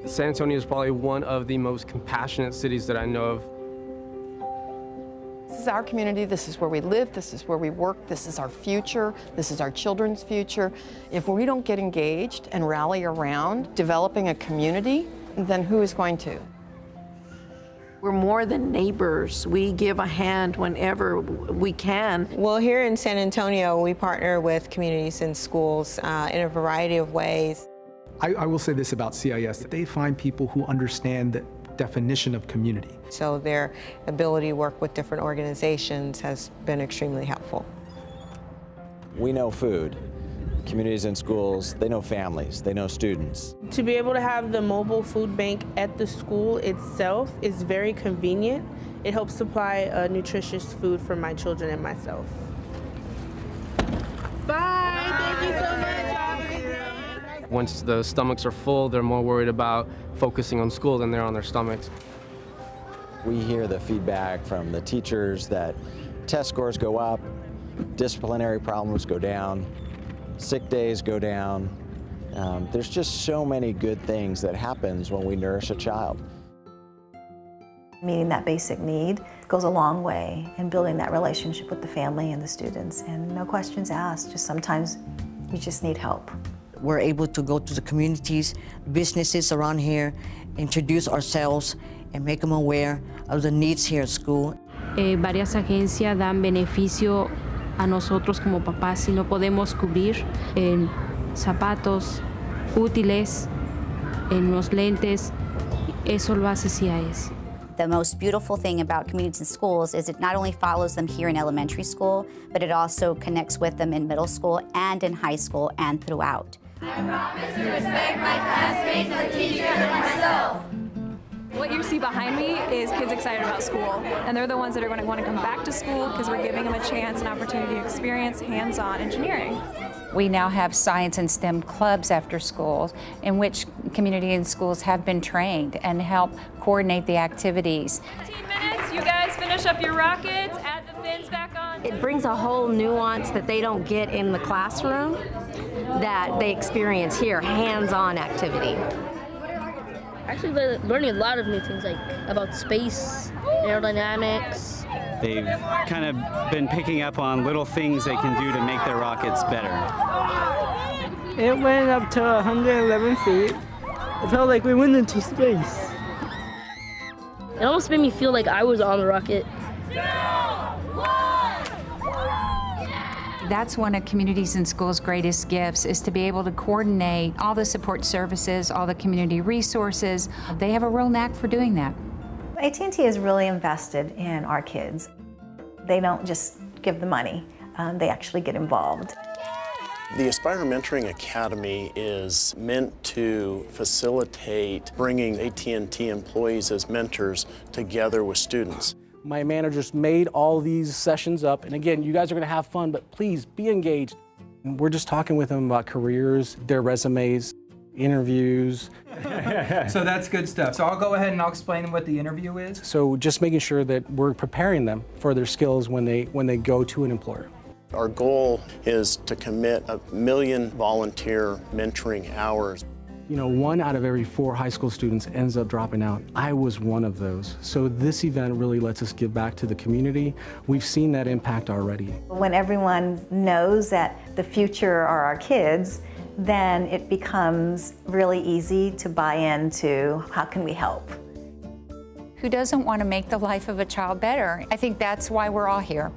San Antonio is probably one of the most compassionate cities that I know of. This is our community, this is where we live, this is where we work, this is our future, this is our children's future. If we don't get engaged and rally around developing a community, then who is going to? We're more than neighbors. We give a hand whenever we can. Well, here in San Antonio, we partner with communities and schools in a variety of ways. I will say this about CIS, that they find people who understand the definition of community. So their ability to work with different organizations has been extremely helpful. We know food. Communities and schools, they know families, they know students. To be able to have the mobile food bank at the school itself is very convenient. It helps supply nutritious food for my children and myself. Bye. Thank you so much. Once the stomachs are full, they're more worried about focusing on school than they're on their stomachs. We hear the feedback from the teachers that test scores go up, disciplinary problems go down, sick days go down. There's just so many good things that happens when we nourish a child. Meeting that basic need goes a long way in building that relationship with the family and the students, and no questions asked, just sometimes you just need help. We're able to go to the communities, businesses around here, introduce ourselves and make them aware of the needs here at school. Varias agencias dan beneficio a nosotros como papás si no podemos cubrir en zapatos, útiles, en los lentes. Eso lo hace CIS. The most beautiful thing about communities and schools is it not only follows them here in elementary school, but it also connects with them in middle school and in high school and throughout. I promise to respect my classmates, the teachers, and myself. What you see behind me is kids excited about school, and they're the ones that are going to want to come back to school because we're giving them a chance, an opportunity to experience hands-on engineering. We now have science and STEM clubs after schools in which community and schools have been trained and help coordinate the activities. 15 minutes, you guys finish up your rockets, add the fins back on. It brings a whole nuance that they don't get in the classroom that they experience here, hands-on activity. Actually, learning a lot of new things, like about space, aerodynamics. They've kind of been picking up on little things they can do to make their rockets better. It went up to 111 feet. It felt like we went into space. It almost made me feel like I was on the rocket. That's one of communities and schools' greatest gifts, is to be able to coordinate all the support services, all the community resources. They have a real knack for doing that. AT&T is really invested in our kids. They don't just give the money, they actually get involved. The Aspire Mentoring Academy is meant to facilitate bringing AT&T employees as mentors together with students. My managers made all these sessions up, and again, you guys are gonna have fun, but please be engaged. We're just talking with them about careers, their resumes, interviews. So that's good stuff. So I'll go ahead and I'll explain what the interview is. So just making sure that we're preparing them for their skills when they go to an employer. Our goal is to commit 1 million volunteer mentoring hours. You know, 1 out of every 4 high school students ends up dropping out. I was one of those. So this event really lets us give back to the community. We've seen that impact already. When everyone knows that the future are our kids, then it becomes really easy to buy into how can we help. Who doesn't want to make the life of a child better? I think that's why we're all here.